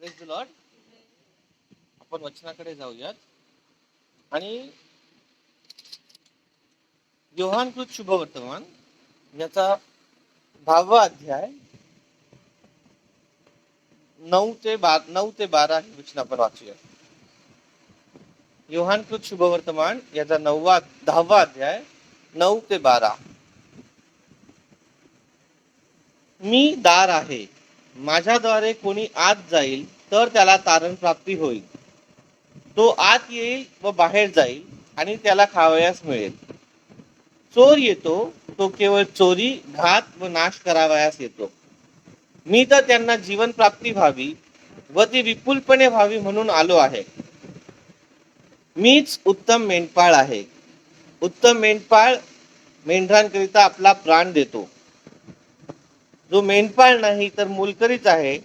Praise the Lord. आपण वचनाकडे जाऊयात आणि योहानकृत शुभवर्तमान याचा 10वा अध्याय 9 ते 12 हे वचन आपण वाचूया. योहानकृत शुभवर्तमान याचा 10वा अध्याय 9 ते 12. मी दार आहे, माझ्याद्वारे कोणी आत जाईल तर त्याला तारण प्राप्ती होईल. तो आत येईल व बाहेर जाईल आणि त्याला खावयास मिळेल. चोर येतो तो केवळ चोरी, घात व नाश करावयास येतो. मी तर त्यांना जीवन प्राप्ती व्हावी व ती विपुलपणे व्हावी म्हणून आलो आहे. मीच उत्तम मेंढपाळ आहे. उत्तम मेंढपाळ मेंढरांकरिता आपला प्राण देतो. जो मेंढपाळ नाही तर मोलकरीच आहे,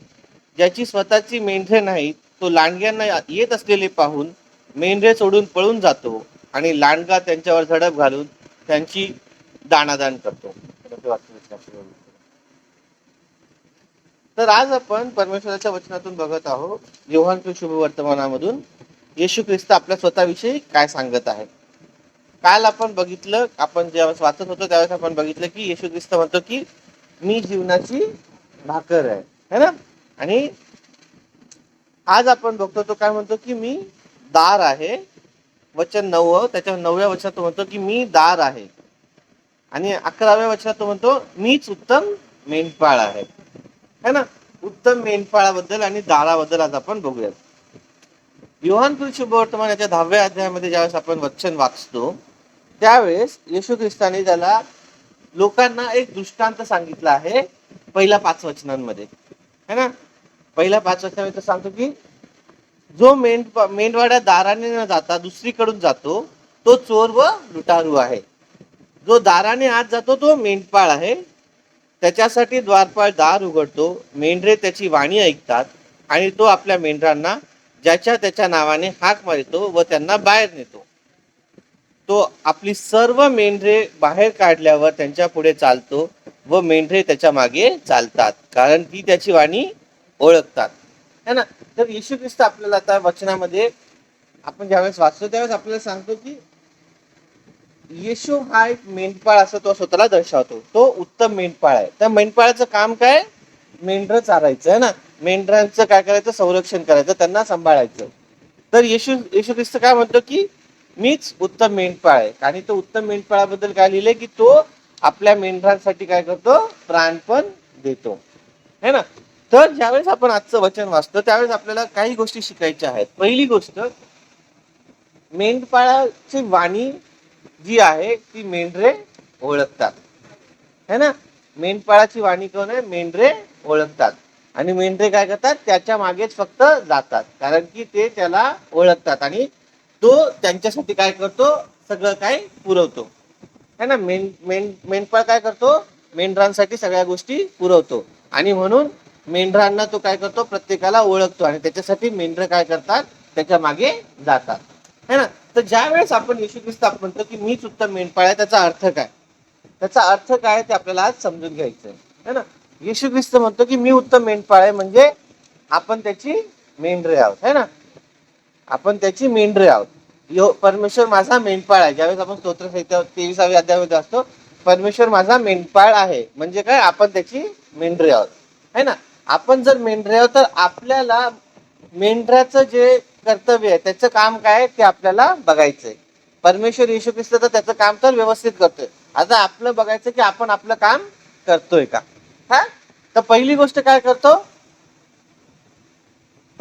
ज्याची स्वतःची मेंढरे नाहीत, तो लांडग्यांना येत असलेले पाहून मेंढरे सोडून पळून जातो आणि लांडगा त्यांच्यावर झडप घालून त्यांची दाणादाण करतो. तर आज आपण परमेश्वराच्या वचनातून बघत आहोत, योहानकृत शुभवर्तमानामधून येशू ख्रिस्त आपल्या स्वतःविषयी काय सांगत आहे. काल आपण बघितलं, आपण ज्यावेळेस वाचत होतो त्यावेळेस आपण बघितलं की येशू ख्रिस्त म्हणतो की मी जीवनाची भाकर आहे, है ना. आणि आज आपण बघतो तो काय म्हणतो की मी दार आहे. वचन 9, त्याच्या 9व्या वचनात तो म्हणतो की मी दार आहे. आणि 11व्या वचनात तो म्हणतो मीच उत्तम मेंढपाळ आहे, है ना. उत्तम मेंढपाळाबद्दल आणि दाराबद्दल आज आपण बघूयात. योहानकृत शुभवर्तमान याच्या 10व्या अध्यायामध्ये ज्यावेळेस आपण वचन वाचतो त्यावेळेस येशू ख्रिस्ताने त्याला लोकांना एक दृष्टांत सांगितला आहे पहिल्या 5 वचनांमध्ये, है ना. पहिल्या 5 वचनांमध्ये सांगतो की जो मेंढवाड्या दाराने न जाता दुसरीकडून जातो तो चोर व लुटारू आहे. जो दाराने आत जातो तो मेंढपाळ आहे. त्याच्यासाठी द्वारपाळ दार उघडतो. मेंढरे त्याची वाणी ऐकतात आणि तो आपल्या मेंढरांना ज्याच्या त्याच्या नावाने हाक मारतो व त्यांना बाहेर नेतो. तो आपली सर्व मेंढरे बाहेर काढल्यावर त्यांच्या पुढे चालतो व मेंढरे त्याच्या मागे चालतात, कारण ती त्याची वाणी ओळखतात, है ना. तर येशू ख्रिस्त आपल्याला आता वचनामध्ये आपण ज्यावेळेस वाचतो त्यावेळेस आपल्याला सांगतो की येशू हा एक मेंढपाळ असं तो स्वतःला दर्शवतो. तो उत्तम मेंढपाळ आहे. त्या मेंढपाळाचं काम काय? मेंढरं चारायचं, है ना. मेंढरांचं काय करायचं? संरक्षण करायचं, त्यांना सांभाळायचं. तर येशू ख्रिस्त काय म्हणतो की मीच उत्तम मेंढपाळ आहे. आणि तो उत्तम मेंढपाळाबद्दल काय लिहिले की तो आपल्या मेंढरांसाठी काय करतो? प्राण पण देतो, है ना. तर ज्यावेळेस आपण आजचं वचन वाचतो त्यावेळेस आपल्याला काही गोष्टी शिकायच्या आहेत. पहिली गोष्ट, मेंढपाळाची वाणी जी आहे ती मेंढरे ओळखतात, है ना. मेंढपाळाची वाणी कोण आहे? मेंढरे ओळखतात. आणि मेंढरे काय करतात? त्याच्या मागेच फक्त जातात, कारण की ते त्याला ओळखतात आणि तो त्यांच्यासाठी काय करतो? सगळं काय पुरवतो, है ना. मेंढपाळ काय करतो? मेंढरांसाठी सगळ्या गोष्टी पुरवतो. आणि म्हणून मेंढरांना तो काय करतो? प्रत्येकाला ओळखतो आणि त्याच्यासाठी मेंढरं काय करतात? त्याच्या मागे जातात, है ना. तर ज्या वेळेस आपण येशू ख्रिस्त आपण म्हणतो की मीच उत्तम मेंढपाळ आहे, त्याचा अर्थ काय? त्याचा अर्थ काय ते आपल्याला आज समजून घ्यायचं आहे ना. येशू ख्रिस्त म्हणतो की मी उत्तम मेंढपाळ आहे, म्हणजे आपण त्याची मेंढरे आहोत, है ना. आपण त्याची मेंढरे आहोत. परमेश्वर माझा मेंढपाळ आहे. ज्यावेळेस आपण स्तोत्र 23व्या अध्यायामध्ये असतो, परमेश्वर माझा मेंढपाळ आहे, म्हणजे काय? आपण त्याची मेंढरे आहोत, है ना. आपण जर मेंढरे आहोत तर आपल्याला मेंढराचं जे कर्तव्य आहे त्याचं काम काय ते आपल्याला बघायचंय. परमेश्वर येशू ख्रिस्त तर त्याचं काम तर व्यवस्थित करतोय. आता आपलं बघायचं की आपण आपलं काम करतोय का. हा, तर पहिली गोष्ट काय करतो?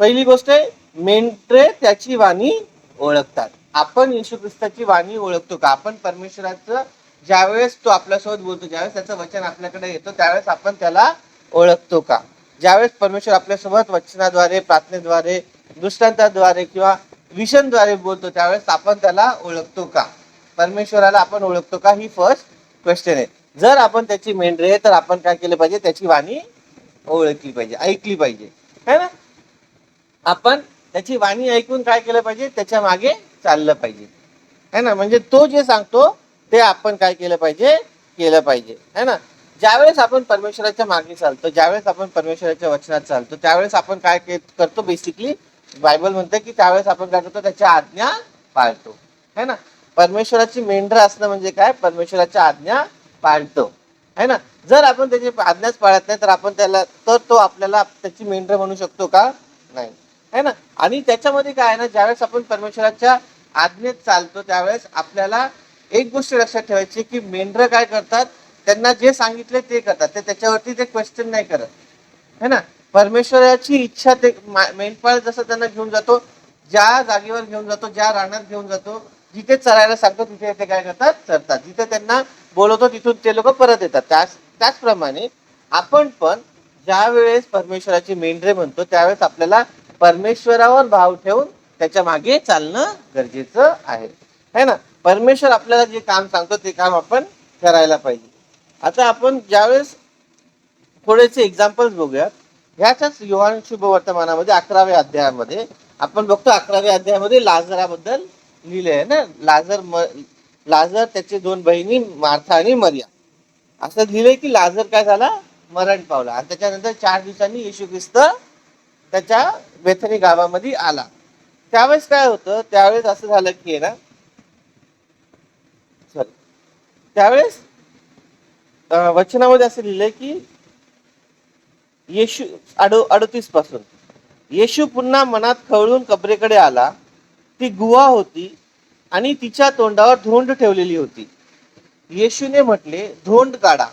पहिली गोष्ट आहे, मेंढरे त्याची वाणी ओळखतात. आपण येशू ख्रिस्ताची वाणी ओळखतो का? आपण परमेश्वराचं ज्यावेळेस तो आपल्यासोबत बोलतो, ज्यावेळेस त्याचं वचन आपल्याकडे येतो त्यावेळेस आपण त्याला ओळखतो का? ज्यावेळेस परमेश्वर आपल्यासोबत वचनाद्वारे, प्रार्थनेद्वारे, दृष्टांताद्वारे किंवा विषनद्वारे बोलतो त्यावेळेस आपण त्याला ओळखतो का? परमेश्वराला आपण ओळखतो का? ही फर्स्ट क्वेश्चन आहे. जर आपण त्याची मेंढरे आहे तर आपण काय केलं पाहिजे? त्याची वाणी ओळखली पाहिजे, ऐकली पाहिजे, है ना. आपण त्याची वाणी ऐकून काय केलं पाहिजे? त्याच्या मागे चाललं पाहिजे, है ना. म्हणजे तो जे सांगतो ते आपण काय केलं पाहिजे? केलं पाहिजे, है ना. ज्यावेळेस आपण परमेश्वराच्या मागे चालतो, ज्यावेळेस आपण परमेश्वराच्या वचनात चालतो, त्यावेळेस आपण काय करतो? बेसिकली बायबल म्हणते की त्यावेळेस आपण काय करतो? त्याच्या आज्ञा पाळतो, है ना. परमेश्वराची मेंढर असणं म्हणजे काय? परमेश्वराच्या आज्ञा पाळतो, है ना. जर आपण त्याची आज्ञाच पाळत नाही तर आपण तो आपल्याला त्याची मेंढर म्हणू शकतो का? नाही, है ना. आणि त्याच्यामध्ये काय आहे ना, ज्यावेळेस आपण परमेश्वराच्या आज्ञेत चालतो त्यावेळेस आपल्याला एक गोष्ट लक्षात ठेवायची की मेंढर काय करतात? त्यांना जे सांगितले ते करतात, ते त्याच्यावरती ते क्वेश्चन नाही करत, है ना. परमेश्वराची इच्छा ते मेंढपाळ जसं त्यांना घेऊन जातो, ज्या जागेवर घेऊन जातो, ज्या रानात घेऊन जातो, जिथे चरायला सांगतो तिथे ते काय करतात? चरतात. जिथे त्यांना बोलवतो तिथून ते लोक परत येतात. त्याचप्रमाणे आपण पण ज्या वेळेस परमेश्वराची मेंढरे म्हणतो त्यावेळेस आपल्याला परमेश्वरावर भाव ठेवून त्याच्या मागे चालणं गरजेचं आहे, है ना. परमेश्वर आपल्याला जे काम सांगतो ते काम आपण करायला पाहिजे. आता आपण ज्यावेळेस थोडेसे एक्झाम्पल्स बघूयात. ह्याच्याच योहान शुभवर्तमानामध्ये 11व्या अध्यायामध्ये आपण बघतो, 11व्या अध्यायामध्ये लाजराबद्दल लिहिले आहे ना. लाजर त्याचे दोन बहिणी मार्था आणि मरिया, असं लिहिलंय की लाजर काय झाला? मरण पावला. आणि त्याच्यानंतर 4 दिवसांनी येशू ख्रिस्त त्याच्या बेथनी गावामध्ये आला. त्यावेळेस काय होतं? त्यावेळेस असं झालं की ना, त्यावेळेस वचनामध्ये असं लिहिलंय की येशू 38 पासून, येशू पुन्हा मनात खवळून कबरेकडे आला. ती गुहा होती आणि तिच्या तोंडावर धोंड ठेवलेली होती. येशूने म्हटले, धोंड काढा.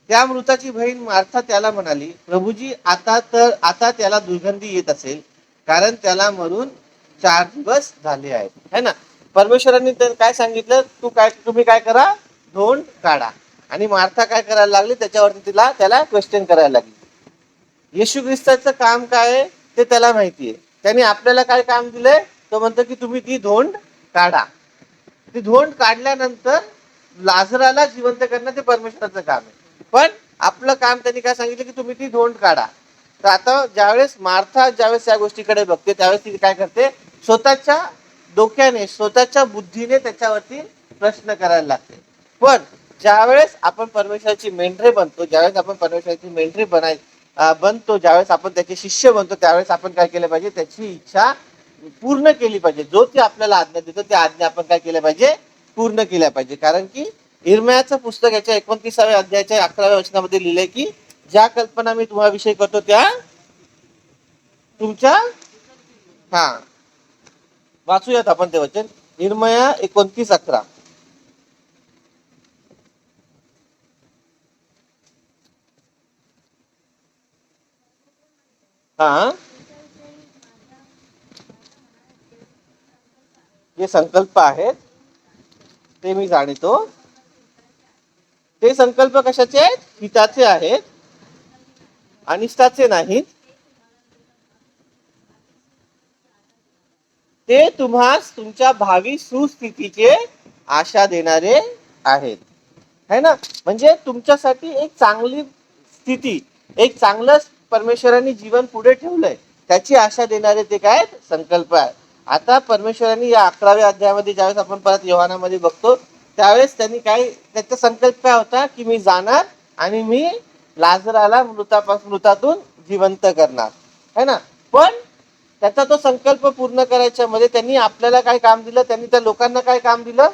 त्या मृताची बहीण मार्था त्याला म्हणाली, प्रभूजी, आता त्याला दुर्गंधी येत असेल, कारण त्याला मरून 4 दिवस झाले आहेत, है ना. परमेश्वरांनी काय सांगितलं? तुम्ही काय करा? धोंड काढा. आणि मार्था काय करायला लागली? त्याच्यावरती त्याला क्वेश्चन करायला लागली. येशू ख्रिस्ताचं काम काय आहे ते त्याला माहितीये. त्यांनी आपल्याला काय काम दिलंय? तो म्हणतो की तुम्ही ती धोंड काढा. ती धोंड काढल्यानंतर लाजराला जिवंत करणं ते परमेश्वराचं काम आहे. पण आपलं काम त्यांनी काय सांगितलं की तुम्ही ती धोंड काढा. तर आता ज्यावेळेस मार्था ज्यावेळेस या गोष्टीकडे बघते त्यावेळेस ती काय करते? स्वतःच्या डोक्याने, स्वतःच्या बुद्धीने त्याच्यावरती प्रश्न करायला लागते. पण ज्यावेळेस आपण परमेश्वराची मेंढरे बनतो, ज्यावेळेस आपण परमेश्वराची मेंढरे बनतो, ज्यावेळेस आपण त्याचे शिष्य बनतो, त्यावेळेस आपण काय केलं पाहिजे? त्याची इच्छा पूर्ण केली पाहिजे. जो ती आपल्याला आज्ञा देतो त्या आज्ञा आपण काय केल्या पाहिजे? पूर्ण केल्या पाहिजे. कारण की इर्म्याचं पुस्तक याच्या 29व्या अध्यायाच्या 11व्या वचनामध्ये लिहिलंय की ज्या कल्पना मी तुम्हाविषयी करतो त्या तुमच्या वाचूयात आपण ते वचन. इर्मया 29:11. जे संकल्प आहेत ते मी जाणतो. ते संकल्प कशाचे आहेत? हिताचे आहेत, अनिष्टाचे नाहीत. ते तुम्हास तुमच्या भावी सुस्थितीचे आशा देणारे आहेत, है ना. म्हणजे तुमच्यासाठी एक चांगली स्थिती, एक चांगलं परमेश्वरांनी जीवन पुढे ठेवलंय, त्याची आशा देणारे ते काय? संकल्प आहे. आता परमेश्वरांनी या 11व्या अध्यायामध्ये ज्यावेळेस आपण परत योहानामध्ये बघतो त्यावेळेस त्यांनी त्याचा संकल्प काय होता? की मी जाणार आणि मी लाजराला मृतातून जिवंत करणार, है ना. पण त्याचा तो संकल्प पूर्ण करायच्या मध्ये त्यांनी आपल्याला काय काम दिलं? त्यांनी त्या लोकांना काय काम दिलं?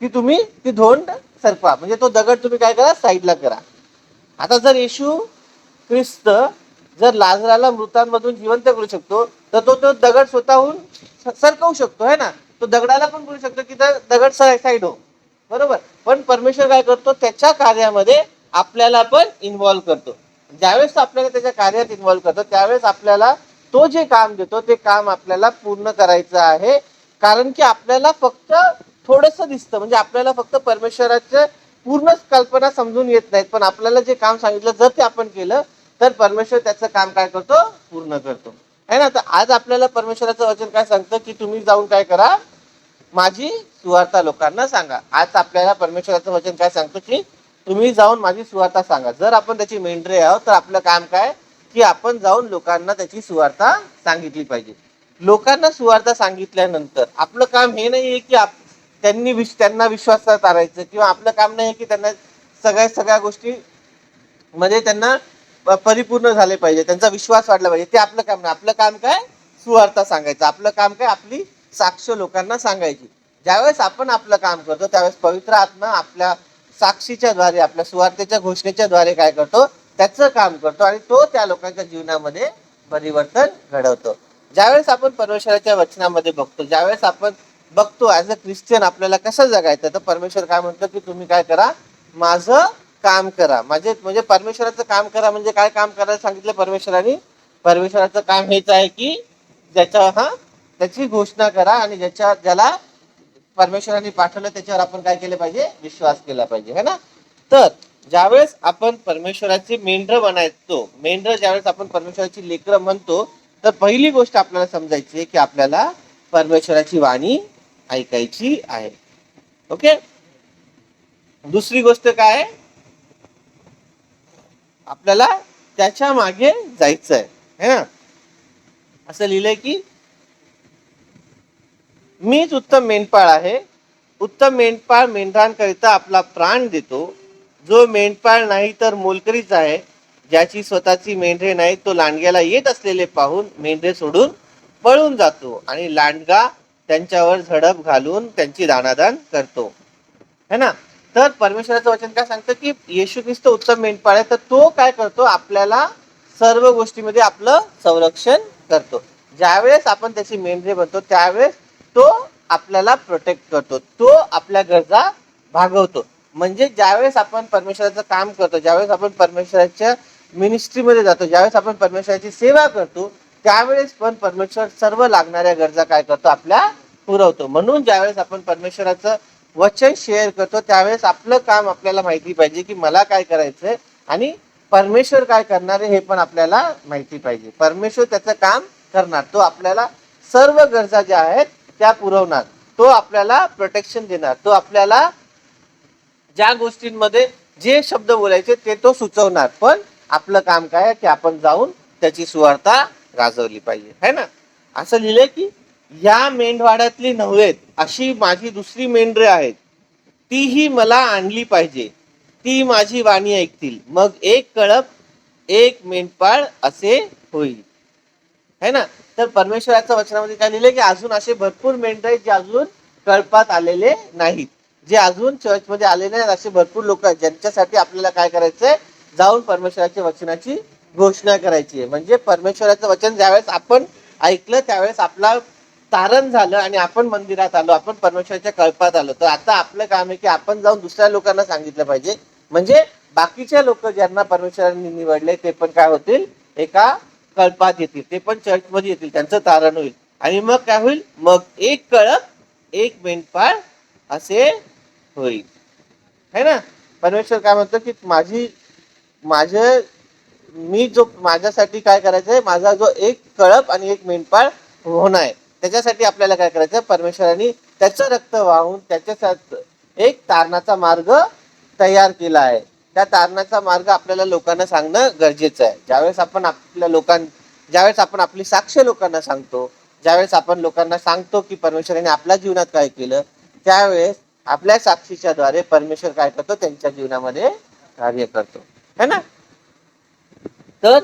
की तुम्ही ती धोंड सरपा, म्हणजे तो दगड तुम्ही काय करा? साईडला करा. आता जर येशू ख्रिस्त जर लाजराला मृतांमधून जिवंत करू शकतो तर तो दगड स्वतःहून सरकवू शकतो, है ना. तो दगडाला पण बोलू शकतो की दगड साईड हो, बरोबर. पण परमेश्वर काय करतो? त्याच्या कार्यामध्ये आपल्याला पण इन्व्हॉल्व करतो. ज्यावेळेस आपल्याला त्याच्या कार्यात इन्व्हॉल्व करतो त्यावेळेस आपल्याला तो जे काम देतो ते काम आपल्याला पूर्ण करायचं आहे. कारण की आपल्याला फक्त थोडंसं दिसतं, म्हणजे आपल्याला फक्त परमेश्वराचं पूर्ण कल्पना समजून येत नाहीत. पण आपल्याला जे काम सांगितलं जर ते आपण केलं तर परमेश्वर त्याचं काम काय करतो? पूर्ण करतो, है ना. तर आज आपल्याला परमेश्वराचं वचन काय सांगतं? की तुम्ही जाऊन काय करा? माझी सुवार्ता लोकांना सांगा. आज आपल्याला परमेश्वराचं वचन काय सांगतो? की तुम्ही जाऊन माझी सुवार्ता सांगा. जर आपण त्याची मेंढरे आहोत तर आपलं काम काय? की आपण जाऊन लोकांना त्याची सुवार्ता सांगितली पाहिजे. लोकांना सुवार्ता सांगितल्यानंतर आपलं काम हे नाहीये की त्यांना विश्वासात आणायचं, किंवा आपलं काम नाही की त्यांना सगळ्या गोष्टी मध्ये त्यांना परिपूर्ण झाले पाहिजे, त्यांचा विश्वास वाढला पाहिजे. ते आपलं काम नाही. आपलं काम काय? सुवार्ता सांगायचं. आपलं काम काय? आपली साक्ष लोकांना सांगायची. ज्यावेळेस आपण आपलं काम करतो त्यावेळेस पवित्र आत्मा आपल्या साक्षीच्या द्वारे, आपल्या सुवार्तेच्या घोषणेच्या द्वारे काय करतो? त्याचं काम करतो आणि तो त्या लोकांच्या जीवनामध्ये परिवर्तन घडवतो. ज्यावेळेस आपण परमेश्वराच्या वचनामध्ये बघतो, ज्यावेळेस आपण बघतो ऍज अ ख्रिश्चन आपल्याला कसं जगायचं, तर परमेश्वर काय म्हणतो की तुम्ही काय करा? माझं काम करा. म्हणजे परमेश्वराचं काम करा म्हणजे काय काम करायला सांगितलं परमेश्वराने? परमेश्वराचं काम हेच आहे की त्याची घोषणा करा आणि ज्याला परमेश्वराने पाठवलं त्याच्यावर आपण काय केलं पाहिजे? विश्वास केला पाहिजे, है ना? तर ज्यावेळेस आपण परमेश्वराची मेंढर बनायचो, मेंढर ज्यावेळेस आपण परमेश्वराची लेकरं म्हणतो, तर पहिली गोष्ट आपल्याला समजायची आहे की आपल्याला परमेश्वराची वाणी ऐकायची आहे. ओके. दुसरी गोष्ट काय आहे? आपल्याला त्याच्या मागे जायचं आहे ना. असं लिहिलंय की मीच उत्तम मेंढपाळ आहे. उत्तम मेंढपाळ मेंढरांकरिता आपला प्राण देतो. जो मेंढपाळ नाही तर मोलकरीच आहे, ज्याची स्वतःची मेंढरे नाही, तो लांडग्याला येत असलेले पाहून मेंढरे सोडून पळून जातो आणि लांडगा त्यांच्यावर झडप घालून त्यांची दाणादाण करतो, है ना. तर परमेश्वराचं वचन काय सांगतं की येशू ख्रिस्त उत्तम मेंढपाळ आहे. तर तो काय करतो? आपल्याला सर्व गोष्टीमध्ये आपलं संरक्षण करतो. ज्यावेळेस आपण त्याची मेंढरे बनतो त्यावेळेस तो आपल्याला प्रोटेक्ट करतो, तो आपल्या गरजा भागवतो. म्हणजे ज्यावेळेस आपण परमेश्वराचं काम करतो, ज्यावेळेस आपण परमेश्वराच्या मिनिस्ट्रीमध्ये जातो, ज्यावेळेस आपण परमेश्वराची सेवा करतो, त्यावेळेस पण परमेश्वर सर्व लागणाऱ्या गरजा काय करतो? आपल्या पुरवतो. म्हणून ज्यावेळेस आपण परमेश्वराचं वचन शेअर करतो त्यावेळेस आपलं काम आपल्याला माहिती पाहिजे की मला काय करायचंय आणि परमेश्वर काय करणार आहे हे पण आपल्याला माहिती पाहिजे. परमेश्वर त्याचं काम करणार, तो आपल्याला सर्व गरजा ज्या आहेत त्या पुरवणार, तो आपल्याला प्रोटेक्शन देणार, तो आपल्याला ज्या गोष्टींमध्ये जे शब्द बोलायचे ते तो सुचवणार. पण आपलं काम काय की आपण जाऊन त्याची सुवार्ता गाजवली पाहिजे, है ना. असं लिहिलंय की या मेंढवाड्यातली नव्हेत अशी माझी दुसरी मेंढरे आहेत, तीही मला आणली पाहिजे. ती माझी वाणी ऐकतील. मग एक कळप एक मेंढपाळ असे होईल, है ना. तर परमेश्वराच्या वचनामध्ये काय लिहिलंय की अजून असे भरपूर मेंढर आहेत जे अजून कळपात आलेले नाहीत, जे अजून चर्चमध्ये आलेले नाहीत. असे भरपूर लोक आहेत ज्यांच्यासाठी आपल्याला काय करायचंय? जाऊन परमेश्वराच्या वचनाची घोषणा करायची आहे. म्हणजे परमेश्वराचं वचन ज्यावेळेस आपण ऐकलं त्यावेळेस आपला तारण झालं आणि आपण मंदिरात आलो, आपण परमेश्वराच्या कळपात आलो. तर आता आपलं काम आहे की आपण जाऊन दुसऱ्या लोकांना सांगितलं पाहिजे. म्हणजे बाकीचे लोक ज्यांना परमेश्वरांनी निवडले ते पण काय होतील? एका कळपात येतील, ते पण चर्चमध्ये येतील, त्यांचं तारण होईल. आणि मग काय होईल? मग एक कळप एक मेंढपाळ असे होईल, है ना. परमेश्वर काय म्हणतो की मी जो माझ्यासाठी काय करायचंय, माझा जो एक कळप आणि एक मेंढपाळ होणार आहे, त्याच्यासाठी आपल्याला काय करायचं? परमेश्वरांनी त्याचं रक्त वाहून त्याच्यासाठी एक तारणाचा मार्ग तयार केला आहे. त्या तारणाचा मार्ग आपल्याला लोकांना सांगणं गरजेचं आहे. ज्यावेळेस आपण आपली साक्ष लोकांना सांगतो, ज्यावेळेस आपण लोकांना सांगतो की परमेश्वराने आपल्या जीवनात काय केलं, त्यावेळेस आपल्या साक्षीच्या द्वारे परमेश्वर काय करतो? त्यांच्या जीवनामध्ये कार्य करतो, है ना. तर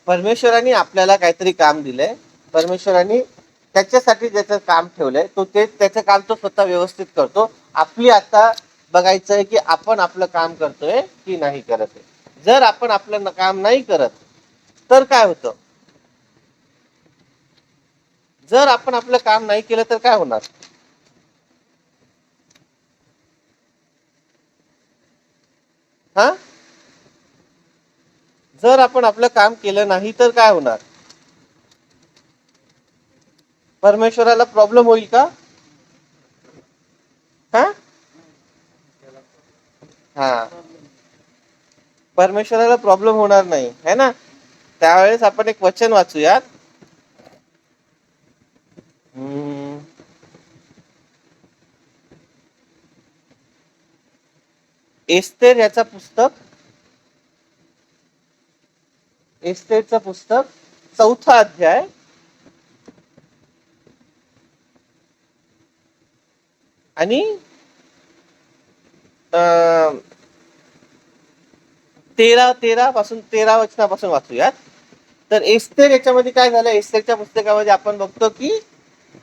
परमेश्वराने आपल्याला काहीतरी काम दिलंय, परमेश्वराने त्याच्यासाठी ज्याचं काम ठेवलंय त्याचं काम तो स्वतः व्यवस्थित करतो. आपली आता बघायचं आहे की आपण आपलं काम करतोय की नाही करत आहे. जर आपण आपलं काम नाही करत तर काय होतं? जर आपण आपलं काम नाही केलं तर काय होणार? हा, जर आपण आपलं काम केलं नाही तर काय होणार? परमेश्वराला प्रॉब्लेम होईल का? हा हा, परमेश्वराला प्रॉब्लेम होणार नाही, है ना. त्यावेळेस आपण एक वचन वाचूयात. एस्तेर याचा पुस्तक, एस्तेरचं पुस्तक 4था अध्याय आणि तेरा वचनापासून वाचूयात. तर एस्तेर याच्यामध्ये काय झालं, एस्तेरच्या पुस्तकामध्ये आपण बघतो की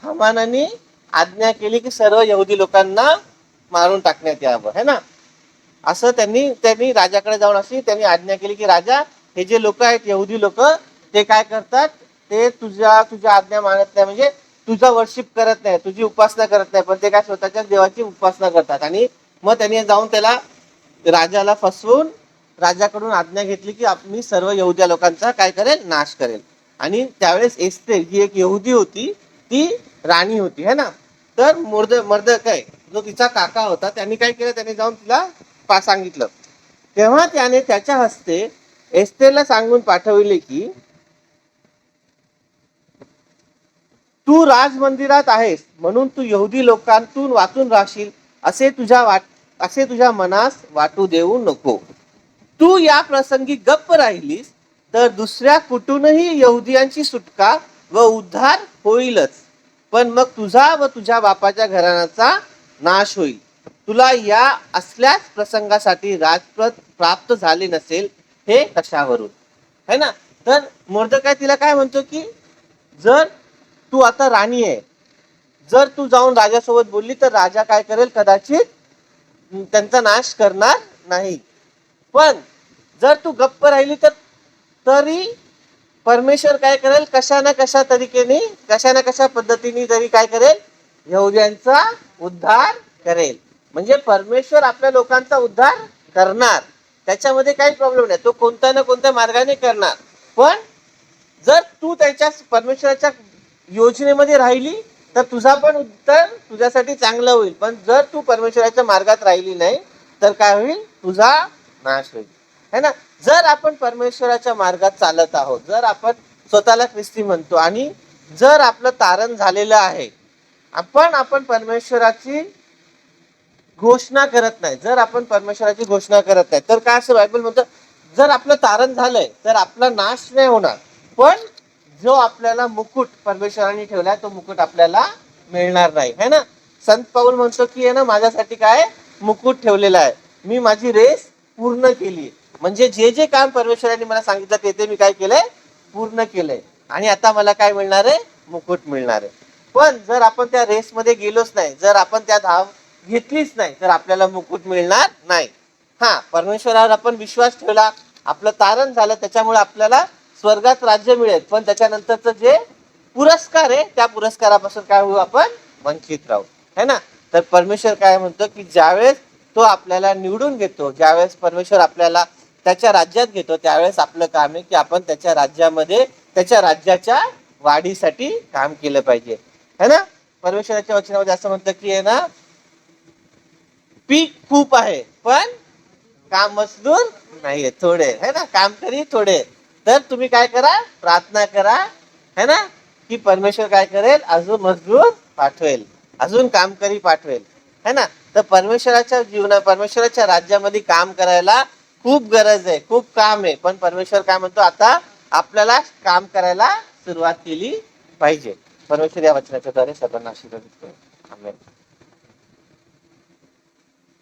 हमानाने आज्ञा केली की सर्व यहुदी लोकांना मारून टाकण्यात यावं, है ना. असं त्यांनी त्यांनी राजाकडे जाऊन अशी त्यांनी आज्ञा केली की राजा, हे जे लोक आहेत यहुदी लोक, ते काय करतात, ते तुझ्या तुझ्या आज्ञा मानत नाही, म्हणजे तुझा वर्शिप करत नाही, तुझी उपासना करत नाही, पण ते काय स्वतःच्या देवाची उपासना करतात. आणि मग त्यांनी जाऊन त्याला राजाला फसवून राजाकडून आज्ञा घेतली की मी सर्व यहुद्या लोकांचा काय करेल, नाश करेल. आणि त्यावेळेस एस्तेर जी एक यहुदी होती, ती राणी होती, है ना. तर मर्दकाय जो तिचा काका होता, त्यांनी काय केलं, त्यांनी जाऊन तिला सांगितलं. तेव्हा त्याने त्याच्या हस्ते एस्तेरला सांगून पाठविले की तू राजमंदिरात आहेस म्हणून तू यहुदी लोकांतून वाचून राहशील असे तुझ्या मनास वाटू देऊ नको. तू या प्रसंगी गप्प राहिलीस तर दुसऱ्या कुठूनही यहुदियांची सुटका व उद्धार होईलच, पण मग तुझा व तुझ्या बापाच्या घराण्याचा नाश होईल. तुला या असल्याच प्रसंगासाठी राजपद प्राप्त झाले नसेल, हे कशावरून, है ना. तर मोर्दकाय तिला काय म्हणतो की जर तू आता राणी आहे, जर तू जाऊन राजासोबत बोलली तर राजा काय करेल, कदाचित त्यांचा नाश करणार नाही. पण जर तू गप्प राहिली तर तरी परमेश्वर काय करेल, कशा ना कशा तरीकेने, कशा ना कशा पद्धतीने तरी काय करेल, यहुद्यांचा उद्धार करेल. म्हणजे परमेश्वर आपल्या लोकांचा उद्धार करणार, त्याच्यामध्ये काही प्रॉब्लेम नाही, तो कोणत्या ना कोणत्या मार्गाने करणार. पण जर तू त्याच्या परमेश्वराच्या योजनेमध्ये राहिली तर तुझा पण उत्तर तुझ्यासाठी चांगलं होईल. पण जर तू परमेश्वराच्या मार्गात राहिली नाही तर काय होईल, तुझा नाश होईल, है ना. जर आपण परमेश्वराच्या मार्गात चालत आहोत, जर आपण स्वतःला ख्रिस्ती म्हणतो आणि जर आपलं तारण झालेलं आहे, आपण परमेश्वराची घोषणा करत नाही, जर आपण परमेश्वराची घोषणा करत नाही, तर काय असं बायबल म्हणतं, जर आपलं तारण झालंय तर आपला नाश नाही होणार, पण जो आपल्याला मुकुट परमेश्वराने ठेवलाय तो मुकुट आपल्याला मिळणार नाही, है ना. संत पाऊल म्हणतो की आहे ना, माझ्यासाठी काय मुकुट ठेवलेला आहे, मी माझी रेस पूर्ण केली. म्हणजे जे जे काम परमेश्वराने मला सांगितलं ते मी काय केलंय, पूर्ण केलंय, आणि आता मला काय मिळणार आहे, मुकुट मिळणार आहे. पण जर आपण त्या रेसमध्ये गेलोच नाही, जर आपण त्या धाव घेतलीच नाही, तर आपल्याला मुकुट मिळणार नाही. हा, परमेश्वरावर आपण विश्वास ठेवला, आपलं तारण झालं, त्याच्यामुळे आपल्याला स्वर्गात राज्य मिळेल, पण त्याच्यानंतरचं जे पुरस्कार आहे त्या पुरस्कारापासून काय होऊ, आपण वंचित राहू, है ना. तर परमेश्वर काय म्हणतो की ज्यावेळेस तो आपल्याला निवडून घेतो, ज्यावेळेस परमेश्वर आपल्याला त्याच्या राज्यात घेतो, त्यावेळेस आपलं काम आहे की आपण त्याच्या राज्यामध्ये, त्याच्या राज्याच्या वाढीसाठी काम केलं पाहिजे, है ना. परमेश्वराच्या वचनामध्ये असं म्हणतं की आहे ना, पीक खूप आहे पण काम मजदूर नाहीये, थोडे, है ना, काम करी थोडे. तर तुम्ही काय करा, प्रार्थना करा, है ना, की परमेश्वर काय करेल, अजून मजदूर पाठवेल, अजून कामकरी पाठवेल, है ना. तर परमेश्वराच्या जीवनात, परमेश्वराच्या राज्यामध्ये काम करायला खूप गरज आहे, खूप काम आहे, पण परमेश्वर काय म्हणतो, आता आपल्याला काम करायला सुरुवात केली पाहिजे. परमेश्वर या वचनाच्या द्वारे सर्वांना आशीर्वादित करेल. आमेन.